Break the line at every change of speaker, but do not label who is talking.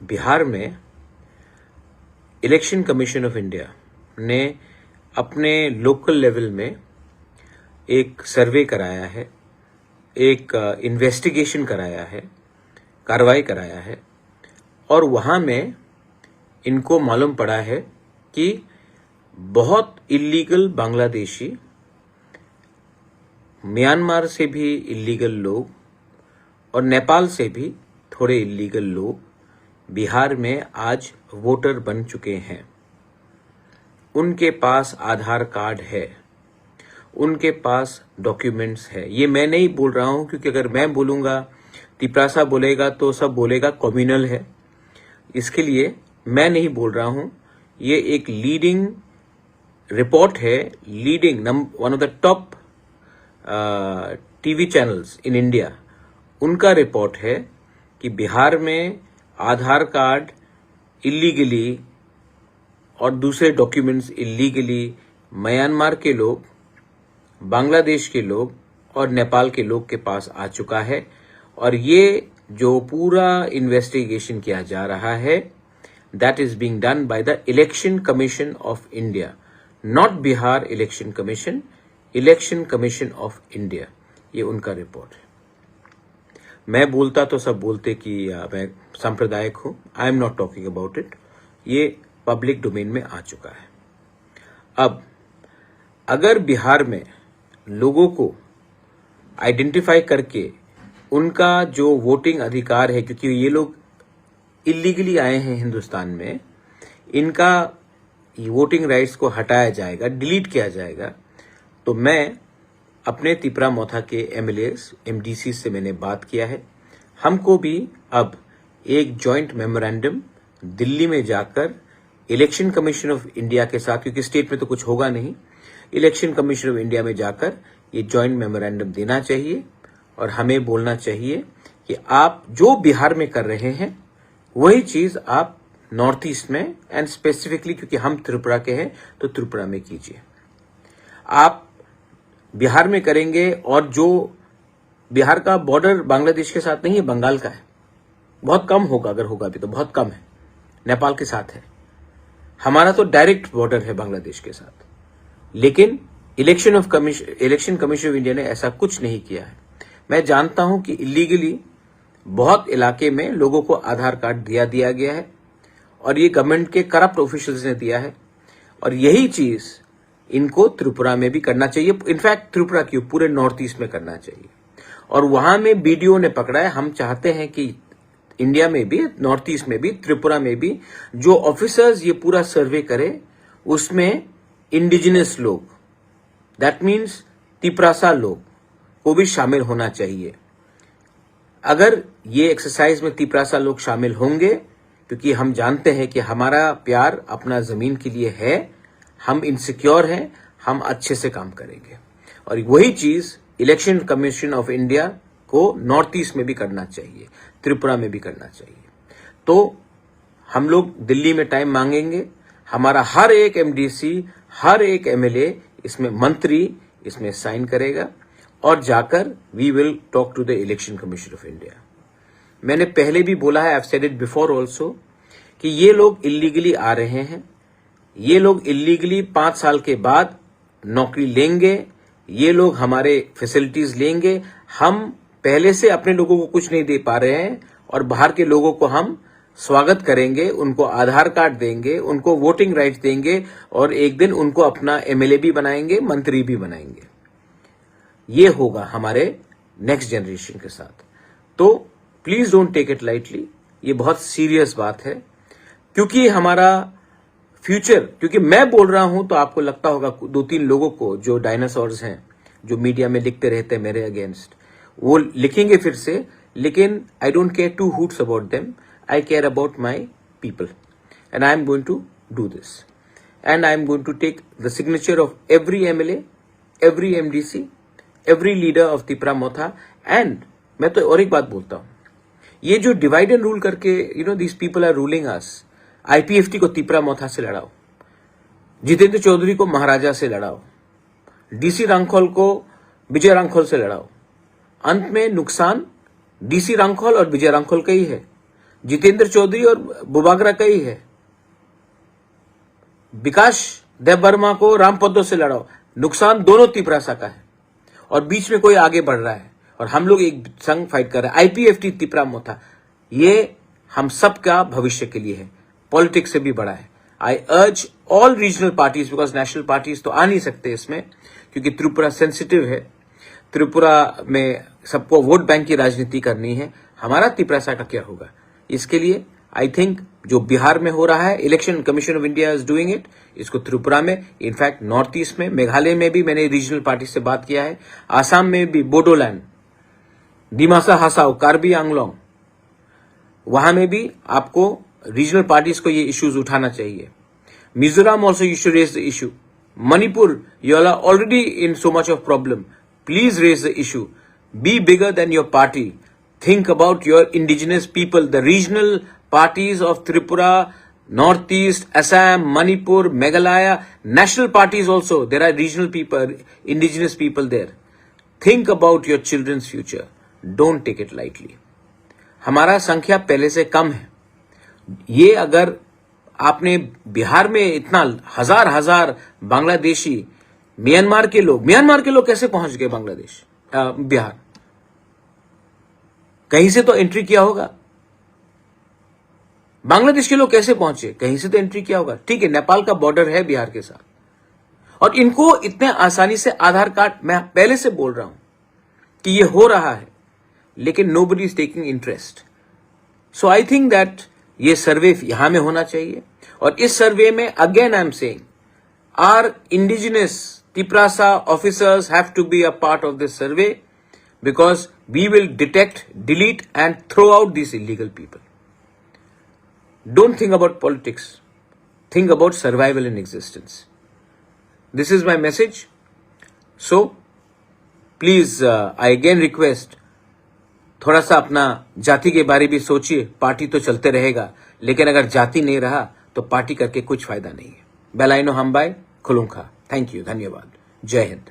बिहार में election commission of India ने अपने लोकल लेवल में एक सर्वे कराया है, एक इन्वेस्टिगेशन कराया है, कार्रवाई कराया है और वहां में इनको मालूम पड़ा है कि बहुत इल्लीगल बांग्लादेशी, म्यांमार से भी इल्लीगल लोग और नेपाल से भी थोड़े इल्लीगल लोग बिहार में आज वोटर बन चुके हैं। उनके पास आधार कार्ड है, उनके पास डॉक्यूमेंट्स है। ये मैं नहीं बोल रहा हूं, क्योंकि अगर मैं बोलूंगा, तिपरासा बोलेगा तो सब बोलेगा कम्युनल है। इसके लिए मैं नहीं बोल रहा हूं। ये एक लीडिंग रिपोर्ट है, one of the top TV channels in India, उनका रिपोर्ट है कि बिहार में आधार कार्ड इल्लीगली और दूसरे डॉक्यूमेंट्स इल्लीगली म्यांमार के लोग, बांग्लादेश के लोग और नेपाल के लोग के पास आ चुका है। और ये जो पूरा इन्वेस्टिगेशन किया जा रहा है, that is being done by the election commission of India, not Bihar election commission, election commission of India. ये उनका रिपोर्ट है। मैं बोलता तो सब बोलते कि मैं सांप्रदायिक हूं। I am not talking about it. ये पब्लिक डोमेन में आ चुका है। अब अगर बिहार में लोगों को आइडेंटिफाई करके उनका जो वोटिंग अधिकार है, क्योंकि ये लोग इल्लीगली आए हैं हिंदुस्तान में, इनका वोटिंग राइट्स को हटाया जाएगा, डिलीट किया जाएगा, तो मैं अपने तिपरा मोथा के एमएलएस, एमडीसी से मैंने बात किया है। हमको भी अब एक जॉइंट मेमोरेंडम दिल्ली में जाकर इलेक्शन कमीशन ऑफ इंडिया के साथ, क्योंकि स्टेट में तो कुछ होगा नहीं, इलेक्शन कमीशन ऑफ इंडिया में जाकर ये जॉइंट मेमोरेंडम देना चाहिए और हमें बोलना चाहिए कि आप जो बिहार में कर रहे हैं वही चीज आप नॉर्थ ईस्ट में, एंड स्पेसिफिकली क्योंकि हम त्रिपुरा के हैं तो त्रिपुरा में कीजिए। आप बिहार में करेंगे, और जो बिहार का बॉर्डर बांग्लादेश के साथ नहीं है, बंगाल का है, बहुत कम होगा, अगर होगा भी तो बहुत कम है, नेपाल के साथ है। हमारा तो डायरेक्ट बॉर्डर है बांग्लादेश के साथ। लेकिन इलेक्शन कमीशन ऑफ इंडिया ने ऐसा कुछ नहीं किया है। मैं जानता हूं कि इलीगली बहुत इलाके में लोगों को आधार कार्ड दिया गया है और ये गवर्नमेंट के करप्ट ऑफिशियल्स ने दिया है, और यही चीज इनको त्रिपुरा में भी करना चाहिए। इनफैक्ट त्रिपुरा क्यों, पूरे नॉर्थ ईस्ट में करना चाहिए। और वहां में बीडीओ ने पकड़ा है। हम चाहते हैं कि इंडिया में भी, नॉर्थ ईस्ट में भी, त्रिपुरा में भी जो ऑफिसर्स ये पूरा सर्वे करे, उसमें इंडिजिनस लोग, दैट मीन्स तिपरासा लोग को भी शामिल होना चाहिए। अगर ये एक्सरसाइज में तिपरासा लोग शामिल होंगे, क्योंकि हम जानते हैं कि हमारा प्यार अपना जमीन के लिए है, हम इनसिक्योर हैं, हम अच्छे से काम करेंगे। और वही चीज इलेक्शन कमीशन ऑफ इंडिया को नॉर्थ ईस्ट में भी करना चाहिए, त्रिपुरा में भी करना चाहिए। तो हम लोग दिल्ली में टाइम मांगेंगे। हमारा हर एक एमडीसी, हर एक एमएलए, इसमें मंत्री इसमें साइन करेगा और जाकर we will talk to the election commission of India. मैंने पहले भी बोला है, I have said it before also, कि ये लोग इलीगली आ रहे हैं। ये लोग इलीगली 5 साल के बाद नौकरी लेंगे, ये लोग हमारे फैसिलिटीज लेंगे। हम पहले से अपने लोगों को कुछ नहीं दे पा रहे हैं और बाहर के लोगों को हम स्वागत करेंगे, उनको आधार कार्ड देंगे, उनको वोटिंग राइट्स देंगे और एक दिन उनको अपना एमएलए भी बनाएंगे, मंत्री भी बनाएंगे। ये होगा हमारे नेक्स्ट जनरेशन के साथ। तो please don't take it lightly. ये बहुत सीरियस बात है, क्योंकि हमारा फ्यूचर, क्योंकि मैं बोल रहा हूं तो आपको लगता होगा 2-3 लोगों को जो डायनासोर्स हैं, जो मीडिया में लिखते रहते हैं मेरे अगेंस्ट, वो लिखेंगे फिर से, लेकिन I don't care 2 hoots about them. I care about my people and I am going to do this, and I am going to take the signature of every MLA, every MDC, every leader of Tipra Motha. And मैं तो और एक बात बोलता हूं, ये जो divide and rule करके this people are ruling us, IPFT को तिपरा मोथा से लड़ाओ, जितेंद्र चौधरी को महाराजा से लड़ाओ, डीसी रांखोल को विजय रांखोल से लड़ाओ। अंत में नुकसान डीसी रांखोल और विजय रांखोल का ही है। जितेंद्र चौधरी और बुबागरा का ही है। विकास देव वर्मा को रामपदो से लड़ाओ, नुकसान दोनों तिपरासा का है और बीच में कोई आगे बढ़ रहा है और हम लोग एक संग फाइट कर रहे हैं। आईपीएफटी तिपरामोथा, ये हम सब का भविष्य के लिए है, पॉलिटिक्स से भी बड़ा है। I urge all regional parties, because national parties तो आ नहीं सकते इसमें क्योंकि त्रिपुरा सेंसिटिव है। त्रिपुरा में सबको वोट बैंक की राजनीति करनी है। हमारा तिपरासा का क्या होगा, इसके लिए आई थिंक जो बिहार में हो रहा है, election commission of India is doing it, इसको त्रिपुरा में, इनफैक्ट नॉर्थ ईस्ट में, मेघालय में भी मैंने रीजनल पार्टी से बात किया है, आसाम में भी, बोडोलैंड, दिमासा हासाओ, कार्बी आंगलोंग, वहां में भी आपको रीजनल पार्टीज को ये इश्यूज उठाना चाहिए। Mizoram also you should raise the issue. Manipur, you are already in so much of problem, please raise the issue, be bigger than your party, think about your indigenous people. The regional parties of Tripura, Northeast, Assam, Manipur, Meghalaya, national parties also, there are regional people, indigenous people there. Think about your children's future. Don't take it lightly. हमारा संख्या पहले से कम है। ये अगर आपने बिहार में इतना हजार बांग्लादेशी, म्यांमार के लोग कैसे पहुंच गए बांग्लादेश, बिहार? कहीं से तो एंट्री किया होगा। बांग्लादेश के लोग कैसे पहुंचे? कहीं से तो एंट्री किया होगा। ठीक है, नेपाल का बॉर्डर है बिहार के साथ, और इनको इतने आसानी से आधार कार्ड, मैं पहले से बोल रहा हूं कि ये हो रहा है, लेकिन nobody is taking interest. So I think that ये सर्वे यहां में होना चाहिए, और इस सर्वे में again I am saying our indigenous Tiprasa officers have to be a part of this survey, because we will detect, delete and throw out these illegal people. Don't think about politics. Think about survival and existence. This is my message. So, please, I again request, थोड़ा सा अपना जाति के बारे भी सोचिए। Party तो चलते रहेगा, लेकिन अगर जाति नहीं रहा तो पार्टी करके कुछ फायदा नहीं है। बेलाइनो हमबाई खुलुंखा। थैंक यू, धन्यवाद, जय हिंद।